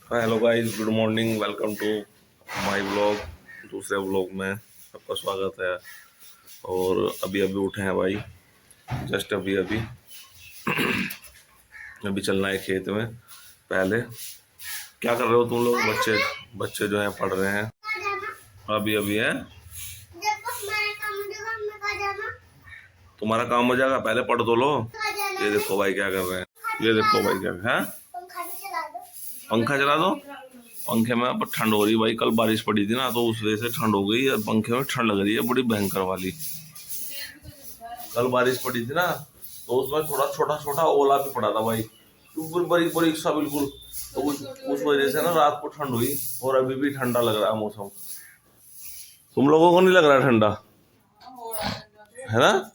Hello guys, good morning. Welcome to my blog. दूसरे blog में सबका स्वागत है। और अभी अभी उठे हैं भाई, जस्ट अभी अभी अभी चलना है खेत में। पहले क्या कर रहे हो तुम लोग? बच्चे बच्चे जो हैं पढ़ रहे हैं अभी अभी है। तुम्हारा काम हो जाएगा, पहले पढ़ तो लो। ये देखो भाई क्या कर रहे हैं, ये देखो भाई क्या है। पंखा चला दो। पंखे में अब ठंड हो रही भाई, कल बारिश पड़ी थी ना तो उस वजह से ठंड हो गई और पंखे में ठंड लग रही है बड़ी भयंकर वाली। कल बारिश पड़ी थी ना तो उसमें थोड़ा छोटा छोटा ओला भी पड़ा था भाई, बिल्कुल बारीक बारीक सा बिल्कुल। तो उस वजह से ना रात को ठंड हुई और अभी भी ठंडा लग रहा है मौसम। तुम लोगों को नहीं लग रहा ठंडा? है ना,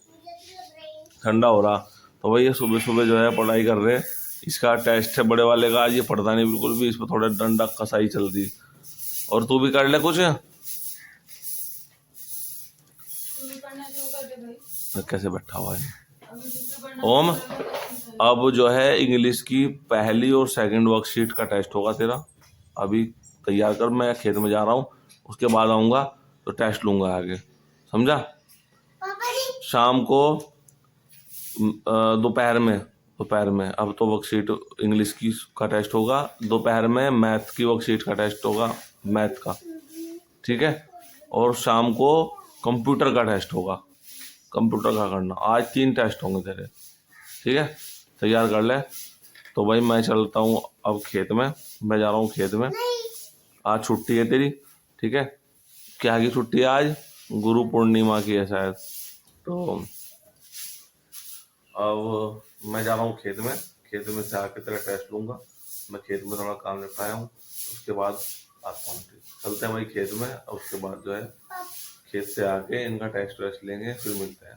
ठंडा हो रहा। तो भाई ये सुबह सुबह जो है पढ़ाई कर रहे हैं। इसका टेस्ट है बड़े वाले का, आज ये पढ़ता नहीं बिल्कुल भी, इस पर थोड़ा डंडा कसाई चलती। और तू भी कर ले कुछ। कैसे बैठा हुआ है ओम? अब जो है इंग्लिश की पहली और सेकंड वर्कशीट का टेस्ट होगा तेरा। अभी तैयार कर, मैं खेत में जा रहा हूँ, उसके बाद आऊँगा तो टेस्ट लूँगा आगे, समझा? शाम को दोपहर में अब तो वर्कशीट इंग्लिश की का टेस्ट होगा। दोपहर में मैथ की वर्कशीट का टेस्ट होगा, मैथ का, ठीक है? और शाम को कंप्यूटर का टेस्ट होगा। कंप्यूटर का करना, आज 3 टेस्ट होंगे तेरे, ठीक है? तैयार कर ले। तो भाई मैं चलता हूँ अब खेत में, मैं जा रहा हूँ खेत में। आज छुट्टी है तेरी, ठीक है? क्या की छुट्टी है आज? गुरु पूर्णिमा की है शायद। तो अब मैं जा रहा हूँ खेत में, खेत में से आके तेरा टेस्ट लूँगा। मैं खेत में थोड़ा काम निपटाया हूँ, उसके बाद आता हूँ। चलते हैं भाई खेत में, और उसके बाद जो है खेत से आके इनका टेस्ट वेस्ट लेंगे, फिर मिलते हैं।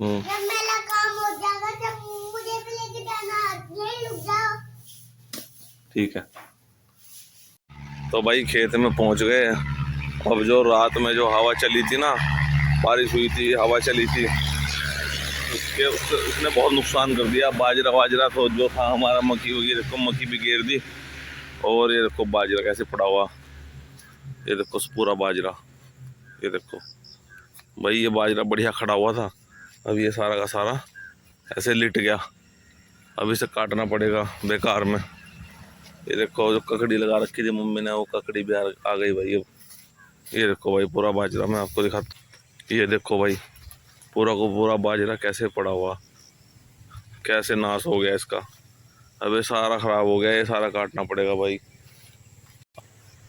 जब मेरा काम हो जाएगा तब मुझे भी लेके जाना, यहीं रुक जाओ। ठीक है। तो भाई खेत में पहुंच गए। अब जो रात में जो हवा चली थी ना, बारिश हुई थी, हवा चली थी, उसने बहुत नुकसान कर दिया। बाजरा तो जो था हमारा, मक्की वगैरह देखो, मक्की भी गिर दी। और ये देखो बाजरा कैसे पड़ा हुआ, ये देखो पूरा बाजरा, ये देखो भाई, ये बाजरा बढ़िया खड़ा हुआ था। अब ये सारा का सारा ऐसे लिट गया। अब इसे काटना पड़ेगा बेकार में। ये देखो जो ककड़ी लगा रखी थी मम्मी ने, वो ककड़ी भी आ गई भाई। अब ये देखो भाई पूरा बाजरा, मैं आपको दिखाता। ये देखो भाई पूरा को पूरा बाजरा कैसे पड़ा हुआ, कैसे नाश हो गया इसका। अब ये सारा खराब हो गया, ये सारा काटना पड़ेगा भाई।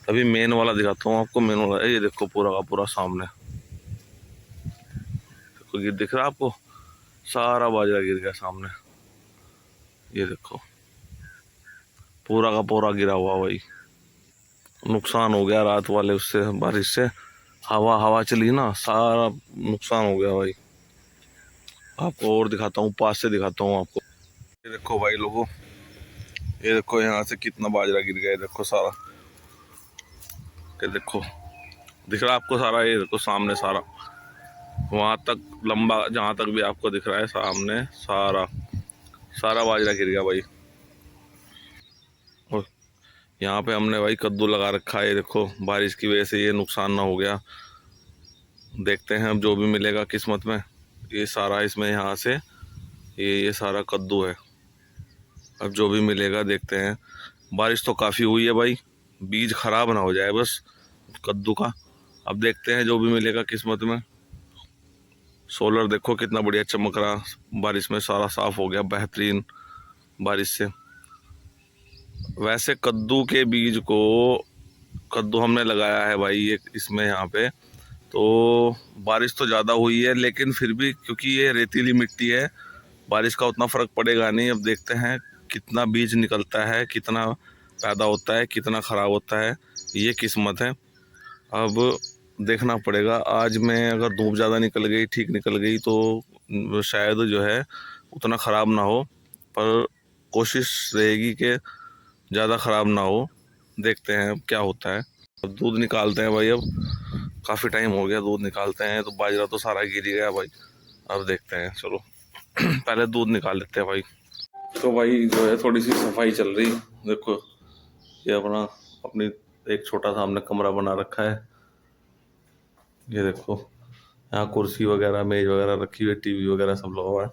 अभी मेन वाला दिखाता हूँ आपको, मेन वाला ये देखो पूरा का पूरा सामने देखो, दिख रहा है आपको? सारा बाजरा गिर गया सामने, ये देखो पूरा का पूरा गिरा हुआ भाई। नुकसान हो गया रात वाले उससे, बारिश से, हवा चली ना, सारा नुकसान हो गया भाई। आपको और दिखाता हूँ, पास से दिखाता हूँ आपको। ये देखो भाई लोगों, ये देखो यहाँ से कितना बाजरा गिर गया, देखो सारा, ये देखो दिख रहा है आपको सारा? ये देखो सामने सारा, वहाँ तक लंबा, जहाँ तक भी आपको दिख रहा है सामने, सारा सारा बाजरा गिर गया भाई। और यहाँ पे हमने भाई कद्दू लगा रखा है, ये देखो बारिश की वजह से ये नुकसान ना हो गया। देखते हैं अब जो भी मिलेगा किस्मत में। ये सारा इसमें यहाँ से ये सारा कद्दू है, अब जो भी मिलेगा देखते हैं। बारिश तो काफ़ी हुई है भाई, बीज खराब ना हो जाए बस कद्दू का। अब देखते हैं जो भी मिलेगा किस्मत में। सोलर देखो कितना बढ़िया चमक रहा, बारिश में सारा साफ हो गया, बेहतरीन बारिश से। वैसे कद्दू के बीज को, कद्दू हमने लगाया है भाई ये इसमें यहाँ पे, तो बारिश तो ज़्यादा हुई है लेकिन फिर भी क्योंकि ये रेतीली मिट्टी है, बारिश का उतना फ़र्क पड़ेगा नहीं। अब देखते हैं कितना बीज निकलता है, कितना पैदा होता है, कितना ख़राब होता है, ये किस्मत है। अब देखना पड़ेगा। आज में अगर धूप ज़्यादा निकल गई, ठीक निकल गई, तो शायद जो है उतना ख़राब ना हो, पर कोशिश रहेगी कि ज़्यादा ख़राब ना हो। देखते हैं अब क्या होता है। अब दूध निकालते हैं भाई, अब काफ़ी टाइम हो गया दूध निकालते हैं, तो बाजरा तो सारा गिर ही गया भाई। अब देखते हैं, चलो पहले दूध निकाल लेते हैं भाई। तो भाई जो है थोड़ी सी सफाई चल रही। देखो ये अपनी एक छोटा सा हमने कमरा बना रखा है। ये देखो यहाँ कुर्सी वगैरह मेज वगैरह रखी हुई है, टीवी वगैरह सब लगा हुआ है।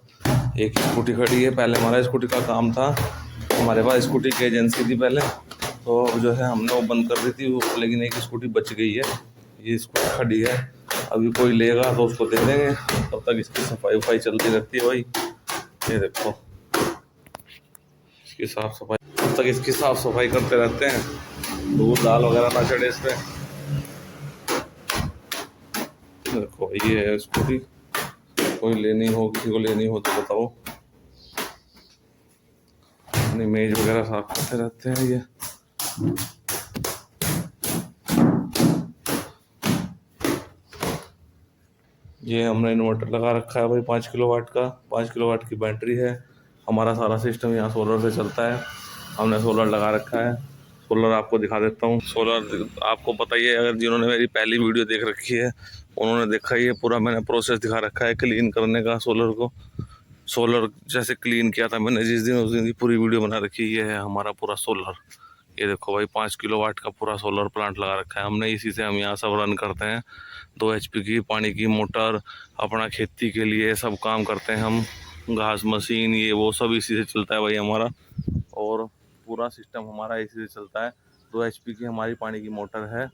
एक स्कूटी खड़ी है। पहले हमारा स्कूटी का काम था, हमारे पास स्कूटी की एजेंसी थी पहले, तो जो है हमने वो बंद कर दी थी वो, लेकिन एक स्कूटी बच गई है। ये स्कूटी खड़ी है, अभी कोई लेगा तो उसको दे देंगे। तब तक इसकी सफाई वफाई चलती रहती है भाई। ये देखो इसकी साफ सफाई, तब तक इसकी साफ सफाई करते रहते हैं, दूध दाल वगैरह ना चढ़े इस पे। देखो ये है स्कूटी, कोई लेनी हो, किसी को लेनी हो तो बताओ। अपनी मेज वगैरह साफ करते रहते हैं। ये हमने इन्वर्टर लगा रखा है भाई 5 किलोवाट का, 5 किलोवाट की बैटरी है। हमारा सारा सिस्टम यहाँ सोलर से चलता है, हमने सोलर लगा रखा है। सोलर आपको दिखा देता हूँ। सोलर आपको पता ही है, अगर जिन्होंने मेरी पहली वीडियो देख रखी है उन्होंने देखा ही है, पूरा मैंने प्रोसेस दिखा रखा है क्लीन करने का सोलर को। सोलर जैसे क्लीन किया था मैंने जिस दिन, उस दिन की पूरी वीडियो बना रखी है। ये है हमारा पूरा सोलर। ये देखो भाई 5 किलोवाट का पूरा सोलर प्लांट लगा रखा है हमने, इसी से हम यहाँ सब रन करते हैं। 2 HP की पानी की मोटर, अपना खेती के लिए सब काम करते हैं हम। घास मशीन ये वो सब इसी से चलता है भाई हमारा, और पूरा सिस्टम हमारा इसी से चलता है। 2 HP की हमारी पानी की मोटर है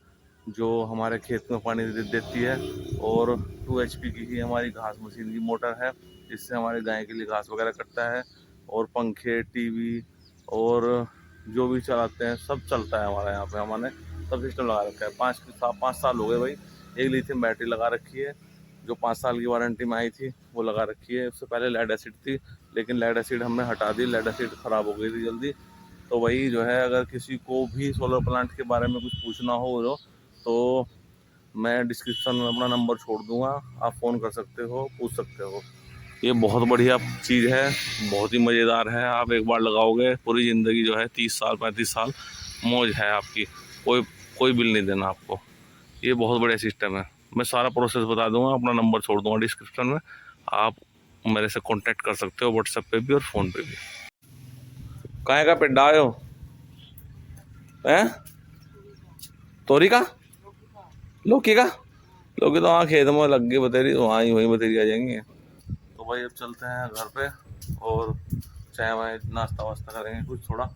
जो हमारे खेत में पानी देती है, और 2 HP की ही हमारी घास मशीन की मोटर है जिससे हमारे गाय के लिए घास वगैरह कटता है। और पंखे, टीवी और जो भी चलाते हैं सब चलता है हमारे यहाँ पे। हमने सब सिस्टम लगा रखा है। 5 साल हो गए भाई। एक लिथियम बैटरी लगा रखी है जो 5 साल की वारंटी में आई थी, वो लगा रखी है। उससे पहले लेड एसिड थी, लेकिन लेड एसिड हमने हटा दी, लेड एसिड ख़राब हो गई थी जल्दी। तो वही जो है, अगर किसी को भी सोलर प्लांट के बारे में कुछ पूछना हो तो मैं डिस्क्रिप्शन में अपना नंबर छोड़ दूँगा, आप फ़ोन कर सकते हो, पूछ सकते हो। ये बहुत बढ़िया चीज़ है, बहुत ही मज़ेदार है। आप एक बार लगाओगे पूरी ज़िंदगी जो है 30 साल 35 साल मौज है आपकी, कोई बिल नहीं देना आपको। ये बहुत बढ़िया सिस्टम है। मैं सारा प्रोसेस बता दूंगा, अपना नंबर छोड़ दूंगा डिस्क्रिप्शन में, आप मेरे से कांटेक्ट कर सकते हो व्हाट्सएप पे भी और फ़ोन पे भी। काहे का पेड़ आयो है? तोरी का, लौकी का? लौकी तो वहाँ खेत में लग गई बतेरी, तो वहाँ ही वहीं बतेरी आ जाएंगी। तो भाई अब चलते हैं घर पे और चाय वाय नाश्ता वास्ता करेंगे कुछ थोड़ा,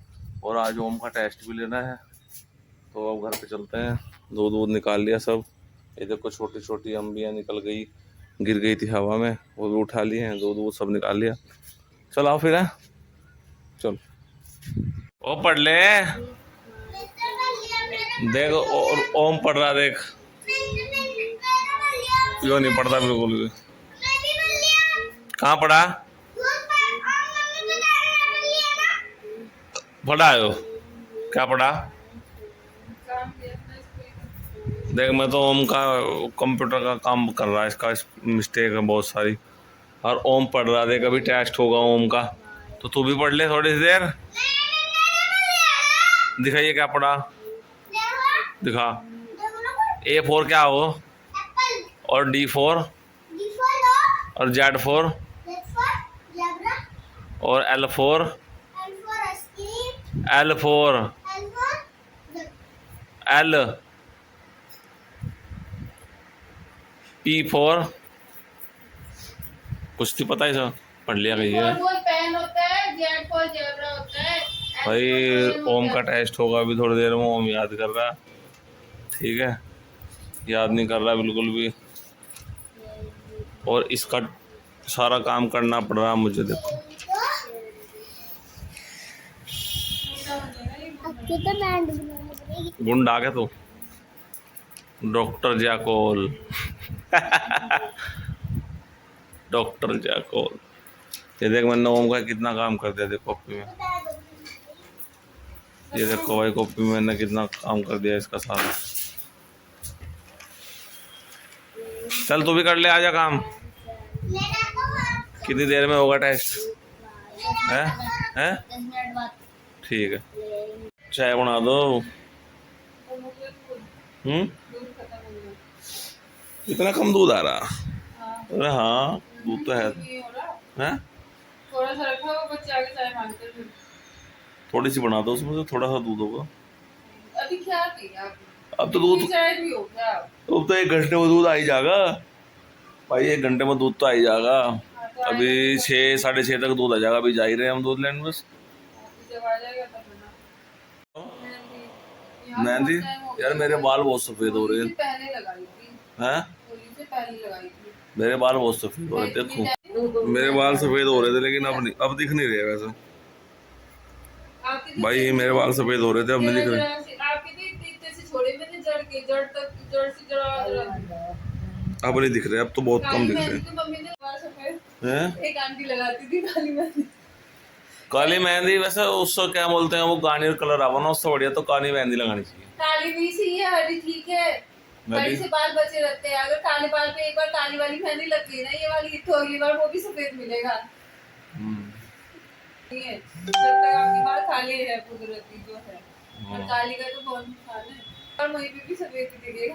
और आज ओम का टेस्ट भी लेना है। तो अब घर पे चलते हैं। दूध वूध निकाल लिया सब। ये देखो छोटी छोटी अम्बियाँ निकल गई, गिर गई थी हवा में, वो भी उठा लिए हैं। दूध वूध सब निकाल लिया। चल आओ फिर है, चल। ओ पढ़ ले, देख और ओम पढ़ रहा, देख क्यों नहीं पढ़ता बिल्कुल भी। कहाँ पढ़ा? पढ़ा हो? क्या पढ़ा? देख मैं तो ओम का कंप्यूटर का काम कर रहा है, इसका मिस्टेक है बहुत सारी, और ओम पढ़ रहा। देख अभी टेस्ट होगा ओम का, तो तू भी पढ़ ले थोड़ी सी देर। दिखाइए क्या पढ़ा, दिखा। A4 क्या हो, और D4, और Z4, और L4, L4, L, P4, कुछ नहीं पता है सब, पढ़ लिया गई है भाई। ओम का टेस्ट होगा अभी थोड़ी देर में, ओम याद कर रहा है, ठीक है, याद नहीं कर रहा बिल्कुल भी, और इसका सारा काम करना पड़ रहा मुझे। देखो गुंडा आ गया तो डॉक्टर जैकोल डॉक्टर जैकोल। ये देख मैंने ओम का कितना काम कर दिया, देख कॉपी में। ये देखो भाई कॉपी में मैंने कितना काम कर दिया इसका सारा। चल तू भी कर ले, आजा काम। कितनी देर में होगा टेस्ट? है हैं? ठीक है, चाय बना दो। इतना कम दूध आ रहा? अरे हाँ दूध तो है। थोड़ा सा रखा वो बच्चे आगे चाय मांगते हैं फिर। थोड़ी सी बना दो, उसमें से थोड़ा सा दूध होगा। अभी क्या पिया आप? अब तो दूध, चाय भी हो गया। अब तो 1 घंटे में दूध आ ही जाएगा भाई, 1 घंटे में दूध तो आ ही जाएगा। हाँ, तो अभी आएगा तो 6 साढ़े 6 तक दूध आ जाएगा। अभी जा ही रहे हैं हम दूध लेने बस। जब आ जाएगा तब बना। मेहंदी यहाँ मेहंदी बहुत टाइम हो यार, गया। मेरे बाल बहुत सफेद हो रहे होली हैं। से पहले लगाई थी। हैं? होली से पहले लगाई थी। मेरे बाल बहुत सफेद हो रहे थे, देखो मेरे बाल सफेद हो रहे थे, लेकिन अब नहीं, अब दिख नहीं रहे वैसे आपके भाई। मेरे बाल सफेद हो रहे थे, अब नहीं दिख रहे। आपके भी इतने से छोड़े मैंने जड़ के, जड़ तक, जड़ से जड़। अब नहीं दिख रहे, अब तो बहुत कम काली दिख मेहंदी रहे तो मम्मी ने बाल सफेद हैं। एक आंटी लगाती थी काली मेहंदी। काली मेहंदी वैसे उसको क्या बोलते हैं, वो गार्नियर कलर आवा ना, उससे बढ़िया तो काली मेहंदी लगानी चाहिए। काली भी सही है, हरी ठीक है, बड़ी से बाल बचे रहते हैं। अगर काले बाल पे एक बार काली वाली मेहंदी लग गई ना, ये वाली तो अगली बार वो भी सफेद मिलेगा। नहीं है, जब तक आपके बाल काले हैं कुदरती जो है, और काली का तो बहुत नुकसान है, और वहीं पे भी सफेद ही दिखेगा।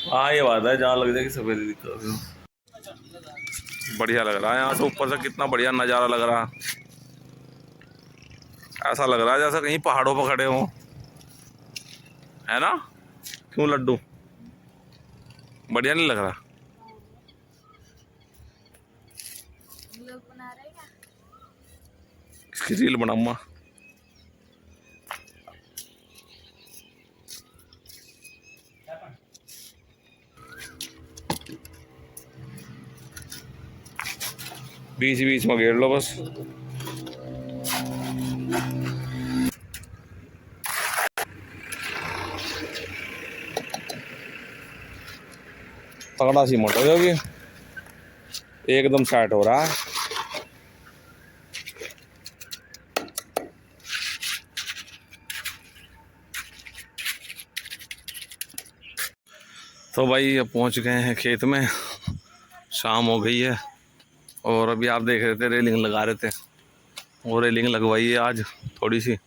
हाँ ये बात है, जहाँ लग जाएगी सफेद दिखता। बढ़िया लग रहा है, यहाँ से ऊपर से कितना बढ़िया नज़ारा लग रहा है। ऐसा लग रहा है जैसे कहीं पहाड़ों पर खड़े हों, है ना? क्यों लड्डू, बढ़िया नहीं लग रहा? लोग बना रहे हैं इसकी रील बनाऊंगा। बीच बीच में घेर लो बस। तगड़ा सी मोटर है अभी, एकदम सेट हो रहा है। तो भाई अब पहुंच गए हैं खेत में, शाम हो गई है। और अभी आप देख रहे थे रेलिंग लगा रहे थे, वो रेलिंग लगवाई है आज थोड़ी सी,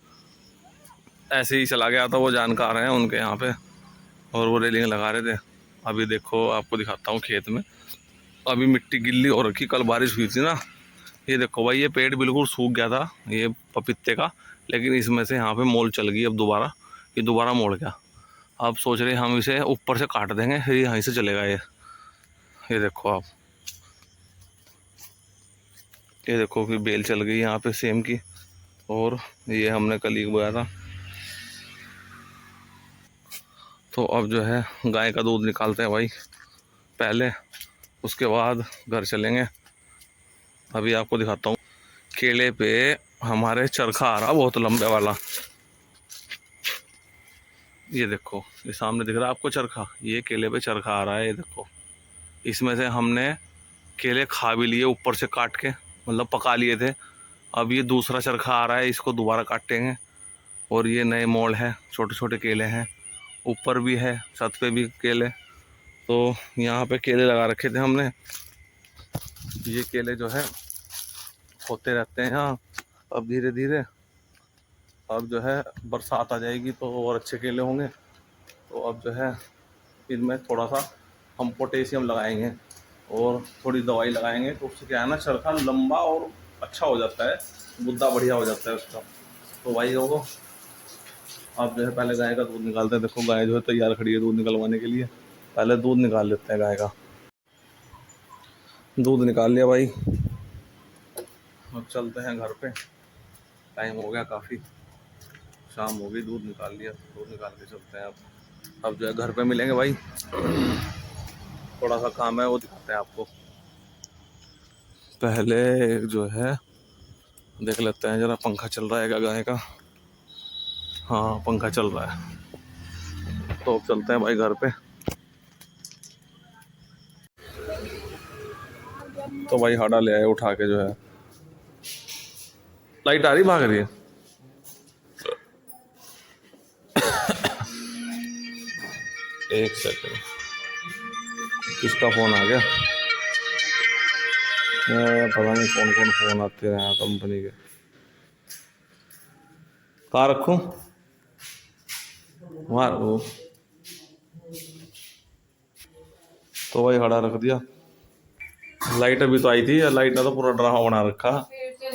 ऐसे ही चला गया था, वो जानकार हैं उनके यहाँ पे, और वो रेलिंग लगा रहे थे। अभी देखो आपको दिखाता हूँ खेत में, अभी मिट्टी गिल्ली हो रखी, कल बारिश हुई थी ना। ये देखो भाई, ये पेड़ बिल्कुल सूख गया था ये पपीते का, लेकिन इसमें से यहाँ पे मोल चल गई अब दोबारा, ये दोबारा मोड़ गया। अब सोच रहे हम इसे ऊपर से काट देंगे, फिर यहीं से चलेगा ये देखो आप, ये देखो कि बेल चल गई यहाँ पे सेम की। और ये हमने कल ही बोया था। तो अब जो है गाय का दूध निकालते हैं भाई पहले, उसके बाद घर चलेंगे। अभी आपको दिखाता हूँ, केले पे हमारे चरखा आ रहा बहुत लंबे वाला। ये देखो, ये सामने दिख रहा है आपको चरखा, ये केले पे चरखा आ रहा है। ये देखो, इसमें से हमने केले खा भी लिए ऊपर से काट के, मतलब पका लिए थे। अब ये दूसरा चरखा आ रहा है, इसको दोबारा काटेंगे। और ये नए मोड़ है, छोटे छोटे केले हैं, ऊपर भी है, छत पे भी केले। तो यहाँ पे केले लगा रखे थे हमने, ये केले जो है होते रहते हैं यहाँ। अब धीरे धीरे अब जो है बरसात आ जाएगी तो और अच्छे केले होंगे। तो अब जो है इनमें थोड़ा सा हम पोटेशियम लगाएंगे और थोड़ी दवाई लगाएंगे, तो उससे क्या है ना, चरखा लंबा और अच्छा हो जाता है, गुद्दा बढ़िया हो जाता है उसका। तो भाई लोगों, अब जो है पहले गाय का दूध निकालते हैं। देखो गाय जो है तैयार खड़ी है दूध निकलवाने के लिए, पहले दूध निकाल लेते हैं गाय का। दूध निकाल लिया भाई, अब चलते हैं घर पे, टाइम हो गया काफ़ी, शाम हो गई, दूध निकाल लिया, दूध निकाल के चलते हैं। अब जो है घर पे मिलेंगे भाई, थोड़ा सा काम है वो दिखाते हैं आपको। पहले जो है देख लेते हैं जरा, पंखा चल रहा है क्या गाय का? हाँ पंखा चल रहा है। तो अब चलते हैं भाई घर पे। तो भाई हाड़ा ले आए उठा के, जो है लाइट आ रही, भाग रही है। एक सेकंड, किसका फोन आ गया? पता नहीं कौन कौन फोन आते रहे कंपनी के। कहाँ रखूं? वहाँ वो, तो भाई खड़ा रख दिया। लाइट अभी तो आई थी, लाइट ने तो पूरा ड्रामा बना रखा।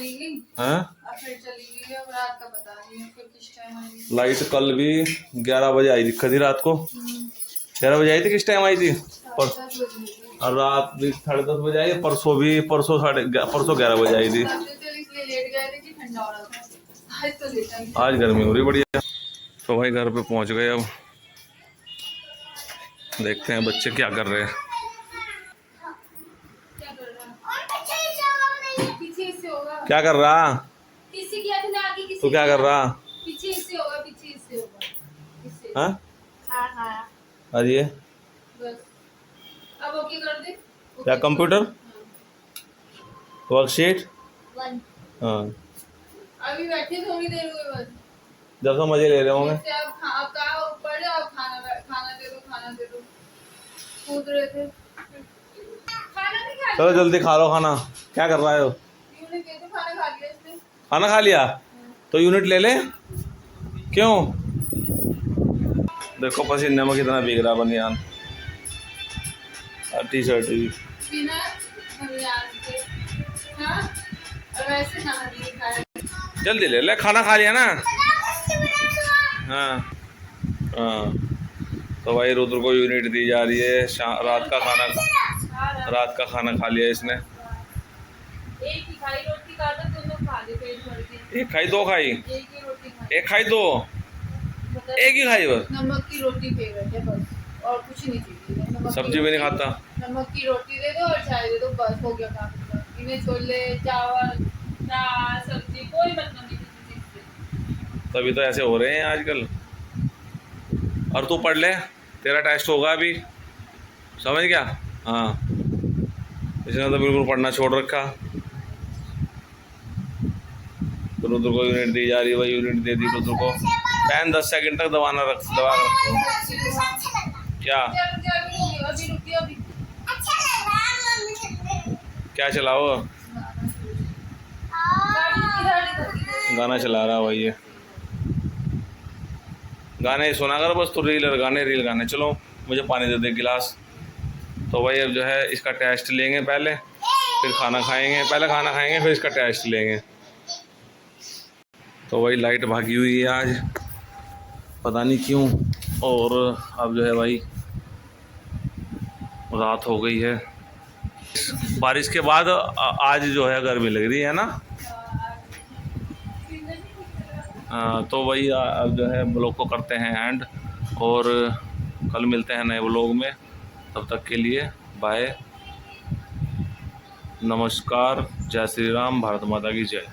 चली गई। हैं? अब फिर चली गई, अब रात का पता नहीं फिर किस टाइम आएगी। लाइट कल भी 11 बजे आई, दिक्कत थी रात को 11 बजे आई थी। किस टाइम आई थी? 10 बजे और रात भी 10:30 बजे आई। परसों 11 बजे आई थी। इसलिए लेट गए थे कि ठंडा हो रहा था। आज तो लेटा ही। आज गर्मी हो रही बढ़िया। तो भाई घर पे पहुंच गए। अब देखते हैं बच्चे क्या कर रहे हैं। क्या कर रहा है? पीछे से होगा। क्या कर रहा? किसी किया तूने आगे किसी तू क्या कर रहा? पीछे से होगा, पीछे से होगा। इससे। हाँ? हाँ। और ये बस। अब ओके कर दे। क्या कंप्यूटर वर्कशीट? 1। हाँ, अभी बैठे थोड़ी देर हुई बस। जब से मजे ले रहे होंगे। जैसे अब कहा ऊपर जाओ, खाना दे दो कूद रहे थे। खाना नहीं खा चलो जल्दी खा लो खाना। क्या कर रहा है? यूनिट के तो खाना खा लिया इसने। खाना खा लिया तो यूनिट ले ले। क्यों? देखो पसीने में कितना भीग रहा बनियान और टी शर्ट भी। बिना बनियान के। हाँ, और वैसे नहा नहीं खाया। जल्दी ले ले, खाना खा लिया ना। हाँ हाँ। तो भाई रुद्र को यूनिट दी जा रही है। रात का खाना खा लिया इसने। एक ही खाई रोटी खा तो तुम लोग खा ले पेट भर के। एक खाई दो खाई? एक ही रोटी खाई। एक खाई दो? मतलब एक ही खाई बस? नमक की रोटी फेवरेट है बस, और कुछ नहीं चाहिए। नमक सब्जी की भी नहीं रोटी, खाता? नमक की रोटी दे दो और चाय दे दो, बस हो गया काम। इन्हें छोले चावल दाल सब्जी कोई मतलब नहीं किसी चीज से। तभी तो ऐसे हो रहे हैं आजकल। और तू पढ़ ले, तेरा टेस्ट होगा अभी, समझ गया? हाँ, इसने तो बिल्कुल पढ़ना छोड़ रखा। तो रुद्र को यूनिट दी जा रही है। भाई यूनिट दे दी रुद्र को। पैन 10 सेकंड तक दबा रखो। क्या अभी रुकिए अभी। क्या चलाओ? गाना चला रहा भाई ये। गाने सुना कर बस। तो रील गाने। चलो मुझे पानी दे दे गिलास। तो भाई अब जो है इसका टेस्ट लेंगे पहले, फिर खाना खाएंगे। पहले खाना खाएंगे फिर इसका टेस्ट लेंगे। तो भाई लाइट भागी हुई है आज, पता नहीं क्यों। और अब जो है भाई रात हो गई है। बारिश के बाद आज जो है गर्मी लग रही है ना। तो भाई अब जो है ब्लॉग को करते हैं एंड, और कल मिलते हैं नए ब्लॉग में। तब तक के लिए बाय, नमस्कार, जय श्री राम, भारत माता की जय।